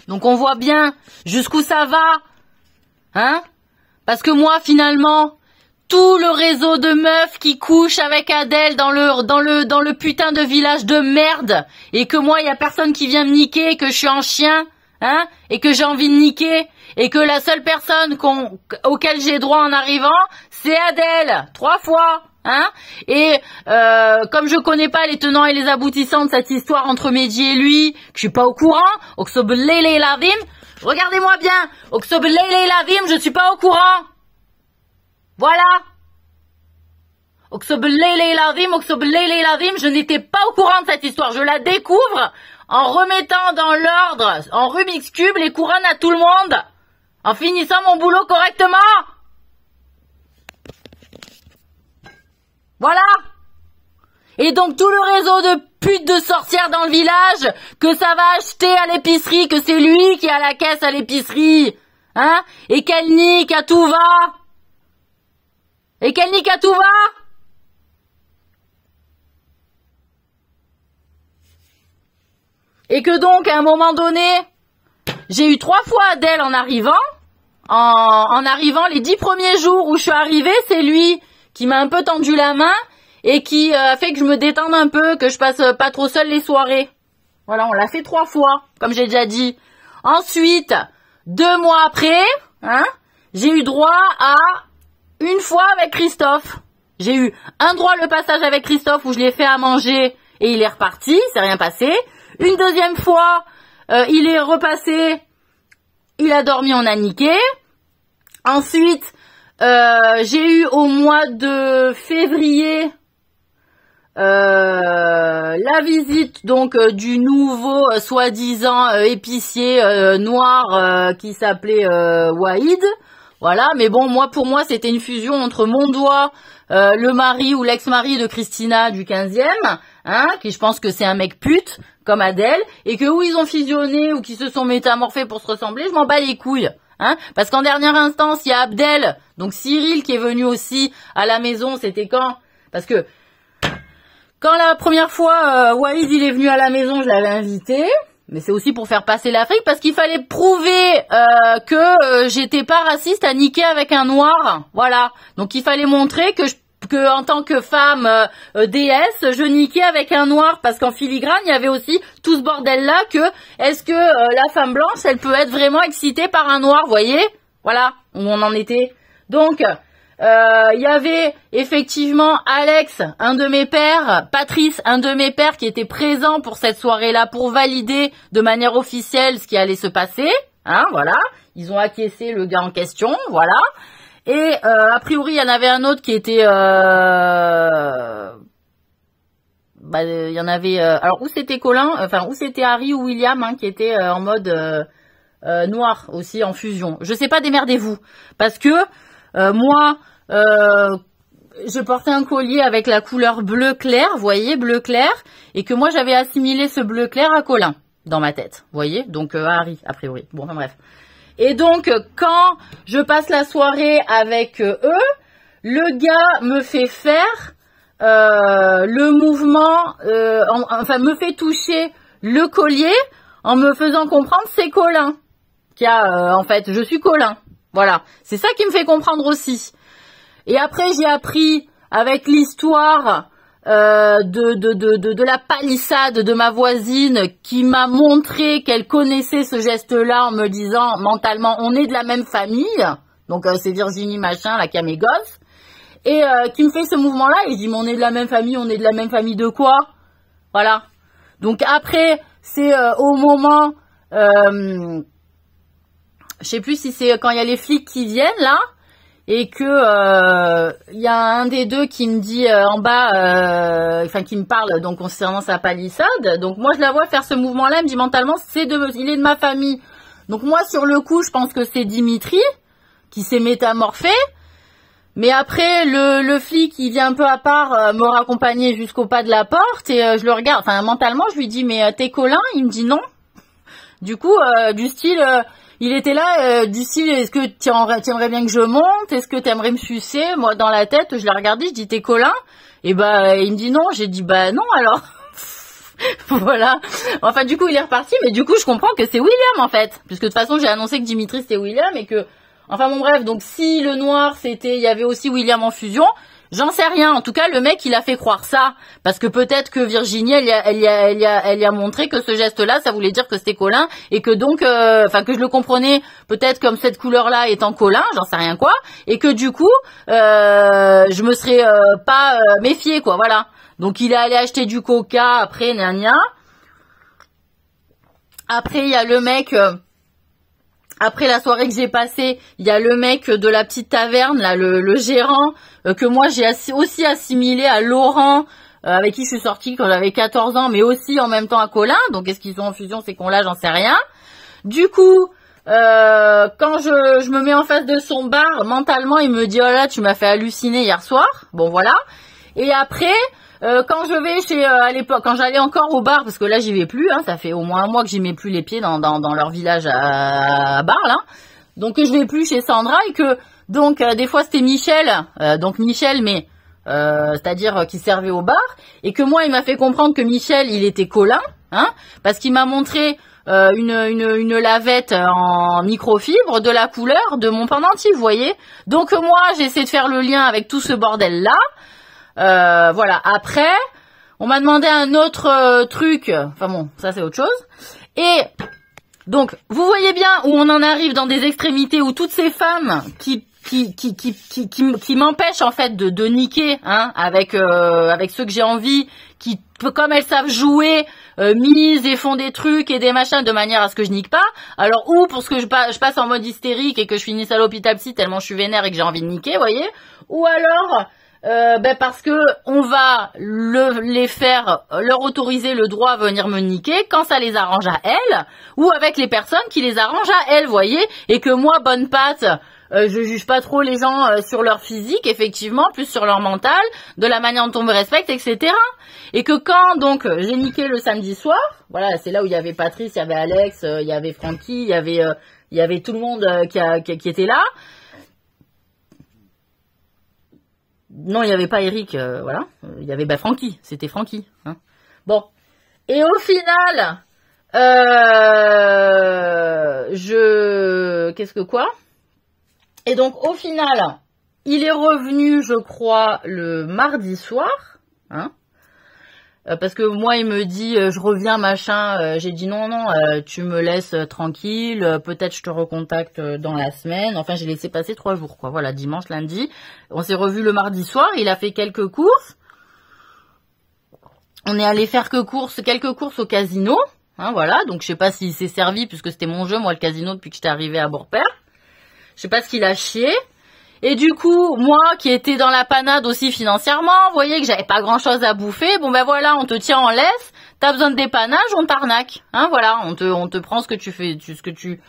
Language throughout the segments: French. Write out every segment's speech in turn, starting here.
Donc on voit bien jusqu'où ça va. Hein? Parce que moi, finalement, tout le réseau de meufs qui couchent avec Adèle dans le putain de village de merde, et que moi, il y a personne qui vient me niquer, que je suis un chien, hein, et que j'ai envie de niquer, et que la seule personne auquel j'ai droit en arrivant, c'est Adèle, 3 fois. Hein, et comme je connais pas les tenants et les aboutissants de cette histoire entre Mehdi et lui, que je suis pas au courant, regardez-moi bien, je suis pas au courant. Voilà. Je n'étais pas au courant de cette histoire. Je la découvre en remettant dans l'ordre, en Rubik's Cube, les couronnes à tout le monde, en finissant mon boulot correctement. Voilà. Et donc tout le réseau de putes de sorcières dans le village, que ça va acheter à l'épicerie, que c'est lui qui a la caisse à l'épicerie, hein, et qu'elle nique à tout va. Et que donc, à un moment donné, j'ai eu 3 fois Adèle en arrivant. En arrivant, les 10 premiers jours où je suis arrivée, c'est lui qui m'a un peu tendu la main et qui a fait que je me détende un peu, que je passe pas trop seule les soirées. Voilà, on l'a fait 3 fois, comme j'ai déjà dit. Ensuite, 2 mois après, hein, j'ai eu droit à une fois avec Christophe. J'ai eu un droit le passage avec Christophe où je l'ai fait à manger et il est reparti, c'est rien passé. Une deuxième fois, il est repassé, il a dormi, on a niqué. Ensuite, j'ai eu au mois de février la visite donc du nouveau soi-disant épicier noir qui s'appelait Wahid. Voilà, mais bon, pour moi, c'était une fusion entre mon doigt, le mari ou l'ex-mari de Christina du 15e, hein, qui je pense que c'est un mec pute, comme Adèle, et que où ils ont fusionné ou qui se sont métamorphés pour se ressembler, je m'en bats les couilles. Hein, parce qu'en dernière instance, il y a Abdel, donc Cyril qui est venu aussi à la maison, c'était quand? Parce que quand la première fois Wahid il est venu à la maison, je l'avais invité, mais c'est aussi pour faire passer l'Afrique, parce qu'il fallait prouver que j'étais pas raciste à niquer avec un noir, voilà. Donc il fallait montrer que en tant que femme déesse, je niquais avec un noir, parce qu'en filigrane, il y avait aussi tout ce bordel-là que, est-ce que la femme blanche, elle peut être vraiment excitée par un noir, voyez? Voilà, où on en était. Donc, il y avait effectivement Alex, un de mes pères, Patrice, un de mes pères, qui était présent pour cette soirée-là, pour valider de manière officielle ce qui allait se passer, hein, voilà. Ils ont acquiescé le gars en question, voilà. Et a priori, il y en avait un autre qui était... il y en avait... alors, où c'était Colin, enfin, où c'était Harry ou William, hein, qui était en mode noir, aussi, en fusion. Je sais pas, démerdez-vous. Parce que, moi, je portais un collier avec la couleur bleu clair, vous voyez, bleu clair, et que moi, j'avais assimilé ce bleu clair à Colin, dans ma tête, vous voyez, donc à Harry, a priori. Bon, enfin bref. Et donc, quand je passe la soirée avec eux, le gars me fait faire le mouvement, enfin me fait toucher le collier en me faisant comprendre c'est Colin. Qui a, en fait, je suis Colin. Voilà, c'est ça qui me fait comprendre aussi. Et après, j'ai appris avec l'histoire de la palissade de ma voisine qui m'a montré qu'elle connaissait ce geste-là en me disant mentalement on est de la même famille, donc c'est Virginie machin là qui a mes gosses, et qui me fait ce mouvement-là et je dis mais on est de la même famille de quoi? Voilà. Donc après c'est au moment je sais plus si c'est quand il y a les flics qui viennent là. Et que y a un des deux qui me dit en bas, enfin qui me parle donc concernant sa palissade. Donc moi je la vois faire ce mouvement-là, elle me dit mentalement il est de ma famille. Donc moi sur le coup je pense que c'est Dimitri qui s'est métamorphé. Mais après le flic il vient un peu à part me raccompagner jusqu'au pas de la porte et je le regarde. Enfin mentalement je lui dis mais t'es Colin? Il me dit non. Du coup du style il était là, du style, est-ce que t'aimerais bien que je monte? Est-ce que t'aimerais me sucer? Moi, dans la tête, je l'ai regardé, je dis, t'es Colin? Et bah, il me dit non. J'ai dit, bah non, alors. Voilà. Enfin, du coup, il est reparti, mais du coup, je comprends que c'est William, en fait. Puisque de toute façon, j'ai annoncé que Dimitri, c'était William et que... Enfin, bon, bref. Donc, si le noir, c'était... Il y avait aussi William en fusion, j'en sais rien. En tout cas, le mec, il a fait croire ça. Parce que peut-être que Virginie, elle y a montré que ce geste-là, ça voulait dire que c'était Colin. Et que donc... Enfin, que je le comprenais peut-être comme cette couleur-là étant Colin, j'en sais rien quoi. Et que du coup, je me serais pas méfiée, quoi. Voilà. Donc il est allé acheter du coca, après, gna gna. Après, il y a le mec, après la soirée que j'ai passée, il y a le mec de la petite taverne, là, le gérant, que moi j'ai aussi assimilé à Laurent, avec qui je suis sortie quand j'avais 14 ans, mais aussi en même temps à Colin. Donc est-ce qu'ils sont en fusion, ces cons-là, j'en sais rien. Du coup, quand je me mets en face de son bar, mentalement, il me dit « Oh là, tu m'as fait halluciner hier soir ». Bon, voilà. Et après... quand je vais chez à l'époque, quand j'allais encore au bar, parce que là j'y vais plus, hein, ça fait au moins un mois que j'y mets plus les pieds dans leur village à bar là, donc je vais plus chez Sandra et que donc des fois c'était Michel, mais c'est-à-dire qui servait au bar et que moi il m'a fait comprendre que Michel il était Colin, hein, parce qu'il m'a montré une lavette en microfibre de la couleur de mon pendentif, vous voyez. Donc moi j'essaie de faire le lien avec tout ce bordel là. Voilà. Après, on m'a demandé un autre truc. Enfin bon, ça c'est autre chose. Et donc, vous voyez bien où on en arrive dans des extrémités où toutes ces femmes qui m'empêchent en fait de niquer, hein, avec ceux que j'ai envie, qui comme elles savent jouer, misent et font des trucs et des machins de manière à ce que je nique pas. Alors ou pour ce que je passe en mode hystérique et que je finisse à l'hôpital psy tellement je suis vénère et que j'ai envie de niquer, vous voyez. Ou alors parce que on va les faire leur autoriser le droit à venir me niquer quand ça les arrange à elles ou avec les personnes qui les arrangent à elles, voyez, et que moi bonne patte je juge pas trop les gens sur leur physique, effectivement, plus sur leur mental, de la manière dont on me respecte, etc. Et que quand donc j'ai niqué le samedi soir, voilà, c'est là où il y avait Patrice, il y avait Alex, il y avait Francky, il y avait tout le monde qui était là. Non, il n'y avait pas Eric, voilà. Il y avait Francky, c'était Francky. Hein. Bon. Et au final, qu'est-ce que quoi? Et donc au final, il est revenu, je crois, le mardi soir, hein. Parce que moi, il me dit, je reviens, machin. J'ai dit non, tu me laisses tranquille. Peut-être je te recontacte dans la semaine. Enfin, j'ai laissé passer 3 jours, quoi. Voilà, dimanche, lundi. On s'est revu le mardi soir. Il a fait quelques courses. On est allé faire quelques courses au casino. Hein, voilà. Donc, je sais pas s'il s'est servi, puisque c'était mon jeu, moi, le casino, depuis que j'étais arrivée à Beaurepaire. Je sais pas ce qu'il a chié. Et du coup, moi qui étais dans la panade aussi financièrement, vous voyez que j'avais pas grand chose à bouffer, bon ben voilà, on te tient en laisse, t'as besoin de dépannage, on t'arnaque. Hein, voilà, on te prend ce que tu fais, ce que tu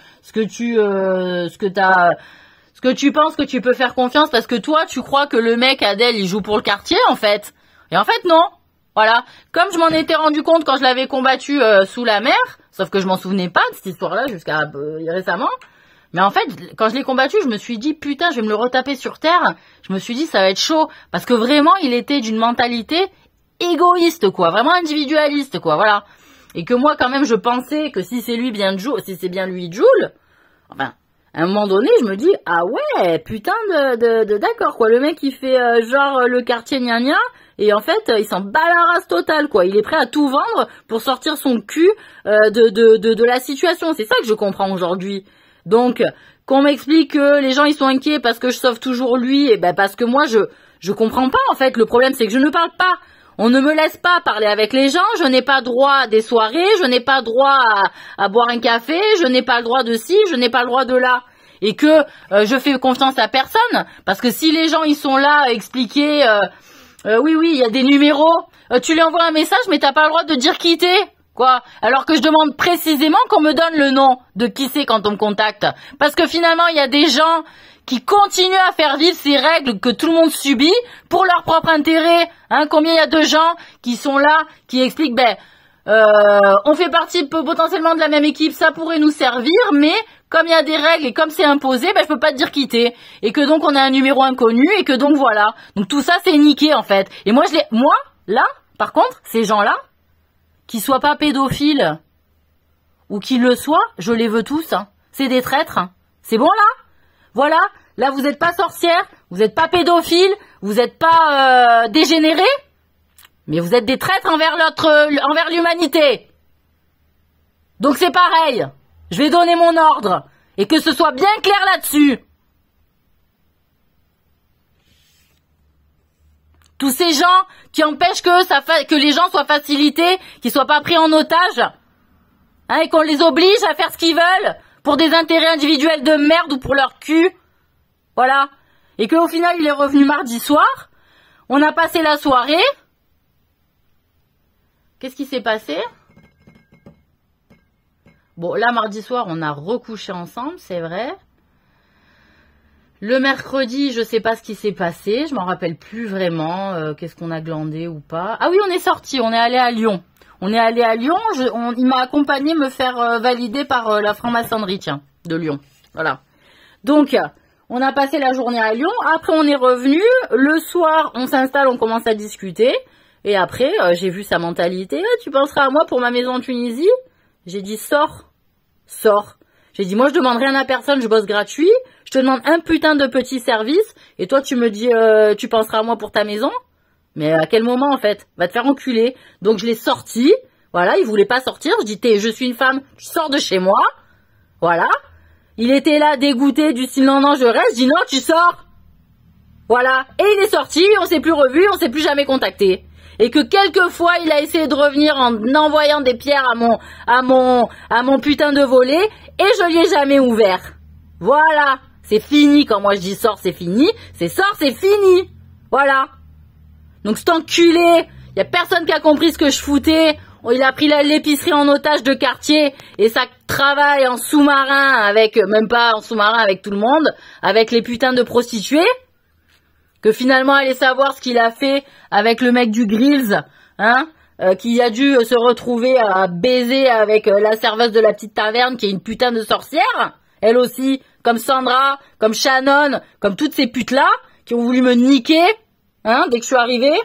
penses que tu peux faire confiance parce que toi, tu crois que le mec Adèle, il joue pour le quartier, en fait. Et en fait, non. Voilà. Comme je m'en étais rendu compte quand je l'avais combattu sous la mer, sauf que je m'en souvenais pas de cette histoire-là jusqu'à récemment. Mais en fait, quand je l'ai combattu, je me suis dit, putain, je vais me le retaper sur terre. Je me suis dit, ça va être chaud. Parce que vraiment, il était d'une mentalité égoïste, quoi. Vraiment individualiste, quoi. Voilà. Et que moi, quand même, je pensais que si c'est bien lui, Jules, enfin, à un moment donné, je me dis, ah ouais, putain d'accord, quoi. Le mec, il fait genre le quartier gna et en fait, il s'en bat la race totale, quoi. Il est prêt à tout vendre pour sortir son cul de la situation. C'est ça que je comprends aujourd'hui. Donc, qu'on m'explique que les gens ils sont inquiets parce que je sauve toujours lui, et ben parce que moi je comprends pas en fait. Le problème c'est que je ne parle pas. On ne me laisse pas parler avec les gens. Je n'ai pas droit à des soirées. Je n'ai pas droit à boire un café. Je n'ai pas le droit de ci. Je n'ai pas le droit de là. Et que je fais confiance à personne parce que si les gens ils sont là à expliquer, oui il y a des numéros. Tu lui envoies un message mais t'as pas le droit de dire qui t'es. Quoi? Alors que je demande précisément qu'on me donne le nom de qui c'est quand on me contacte. Parce que finalement, il y a des gens qui continuent à faire vivre ces règles que tout le monde subit pour leur propre intérêt. Hein, combien il y a de gens qui sont là, qui expliquent, on fait partie potentiellement de la même équipe, ça pourrait nous servir, mais comme il y a des règles et comme c'est imposé, je peux pas te dire qui t'es. Et que donc on a un numéro inconnu et que donc voilà. Donc tout ça c'est niqué en fait. Et moi là, par contre, ces gens-là, qu'ils soient pas pédophiles ou qu'ils le soient, je les veux tous. Hein. C'est des traîtres. Hein. C'est bon là? Voilà. Là, vous n'êtes pas sorcière, vous n'êtes pas pédophile, vous n'êtes pas dégénéré, mais vous êtes des traîtres envers l'humanité. Donc c'est pareil. Je vais donner mon ordre et que ce soit bien clair là-dessus. Tous ces gens qui empêchent que les gens soient facilités, qu'ils soient pas pris en otage, hein, et qu'on les oblige à faire ce qu'ils veulent pour des intérêts individuels de merde ou pour leur cul. Voilà. Et qu'au final, il est revenu mardi soir. On a passé la soirée. Qu'est-ce qui s'est passé? Bon, là, mardi soir, on a recouché ensemble, c'est vrai. Le mercredi, je sais pas ce qui s'est passé. Je m'en rappelle plus vraiment. Qu'est-ce qu'on a glandé ou pas. Ah oui, on est sorti. On est allé à Lyon. On est allé à Lyon. Il m'a accompagné me faire valider par la franc-maçonnerie, tiens, de Lyon. Voilà. Donc, on a passé la journée à Lyon. Après, on est revenu. Le soir, on s'installe, on commence à discuter. Et après, j'ai vu sa mentalité. Tu penseras à moi pour ma maison en Tunisie? J'ai dit, sors. Sors. J'ai dit, moi, je demande rien à personne, je bosse gratuit. Je te demande un putain de petit service. Et toi, tu me dis, tu penseras à moi pour ta maison? Mais à quel moment, en fait? Va te faire enculer. Donc, je l'ai sorti. Voilà, il voulait pas sortir. Je dis, je suis une femme, tu sors de chez moi. Voilà. Il était là, dégoûté, du style, non, non, je reste. Je dis, non, tu sors. Voilà. Et il est sorti, on s'est plus revu, on s'est plus jamais contacté. Et que quelquefois, il a essayé de revenir en envoyant des pierres à mon putain de volet. Et je lui ai jamais ouvert. Voilà. C'est fini. Quand moi je dis sors, c'est fini. C'est sors, c'est fini. Voilà. Donc cet enculé, y a personne qui a compris ce que je foutais. Il a pris l'épicerie en otage de quartier et ça travaille en sous-marin avec, même pas en sous-marin avec tout le monde, avec les putains de prostituées. Que finalement, allez savoir ce qu'il a fait avec le mec du Grills, hein, qui a dû se retrouver à baiser avec la serveuse de la petite taverne qui est une putain de sorcière. Elle aussi, comme Sandra, comme Shannon, comme toutes ces putes-là, qui ont voulu me niquer, hein, dès que je suis arrivée.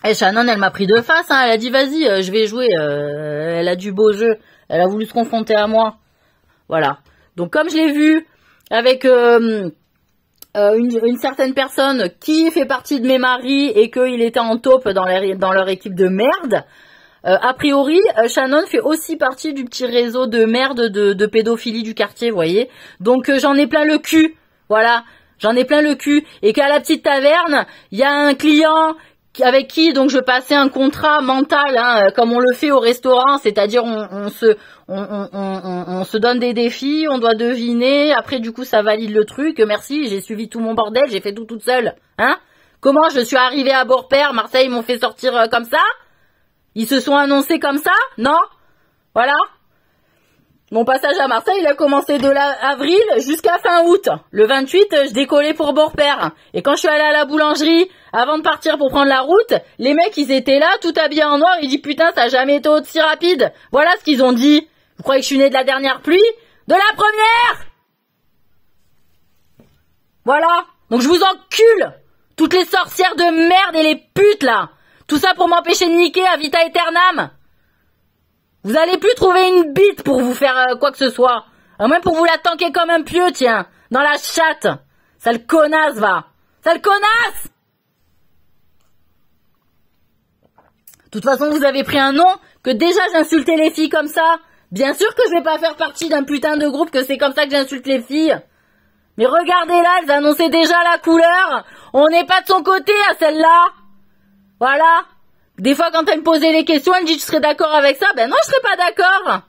Et Shannon, elle m'a pris de face, hein, elle a dit, vas-y, je vais jouer. Elle a du beau jeu. Elle a voulu se confronter à moi. Voilà. Donc, comme je l'ai vu avec une certaine personne qui fait partie de mes maris et qu'il était en taupe dans leur équipe de merde, a priori, Shannon fait aussi partie du petit réseau de merde de pédophilie du quartier, vous voyez. Donc, j'en ai plein le cul. Voilà. J'en ai plein le cul. Et qu'à la petite taverne, il y a un client avec qui donc je passais un contrat mental, hein, comme on le fait au restaurant, c'est-à-dire on se donne des défis, on doit deviner, après du coup ça valide le truc, merci, j'ai suivi tout mon bordel, j'ai fait tout toute seule, hein. Comment je suis arrivée à Beaurepaire, Marseille, ils m'ont fait sortir comme ça? Ils se sont annoncés comme ça? Non? Voilà. Mon passage à Marseille, il a commencé de avril jusqu'à fin août. Le 28, je décollais pour Beaurepaire. Et quand je suis allée à la boulangerie, avant de partir pour prendre la route, les mecs, ils étaient là, tout habillés en noir. Ils disent, putain, ça a jamais été aussi rapide. Voilà ce qu'ils ont dit. Vous croyez que je suis née de la dernière pluie? De la première! Voilà. Donc je vous encule. Toutes les sorcières de merde et les putes, là. Tout ça pour m'empêcher de niquer à vita aeternam. Vous allez plus trouver une bite pour vous faire quoi que ce soit. À moins pour vous la tanker comme un pieu, tiens. Dans la chatte. Sale connasse, va. Sale connasse! De toute façon, vous avez pris un nom que déjà j'insultais les filles comme ça. Bien sûr que je vais pas faire partie d'un putain de groupe que c'est comme ça que j'insulte les filles. Mais regardez là, elles annonçaient déjà la couleur. On n'est pas de son côté à celle-là. Voilà. Des fois, quand elle me posait les questions, elle me dit, tu serais d'accord avec ça? Ben non, je serais pas d'accord.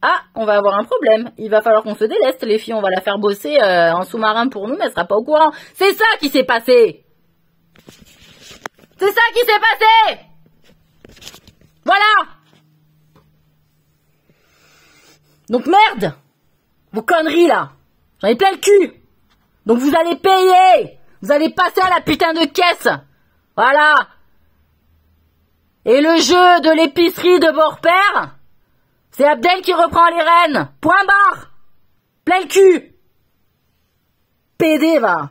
Ah, on va avoir un problème. Il va falloir qu'on se déleste, les filles. On va la faire bosser en sous-marin pour nous, mais elle sera pas au courant. C'est ça qui s'est passé. C'est ça qui s'est passé. Voilà. Donc merde. Vos conneries, là. J'en ai plein le cul. Donc vous allez payer. Vous allez passer à la putain de caisse. Voilà. Et le jeu de l'épicerie de Beaurepaire, c'est Abdel qui reprend les rênes. Point barre. Plein le cul. PD, va.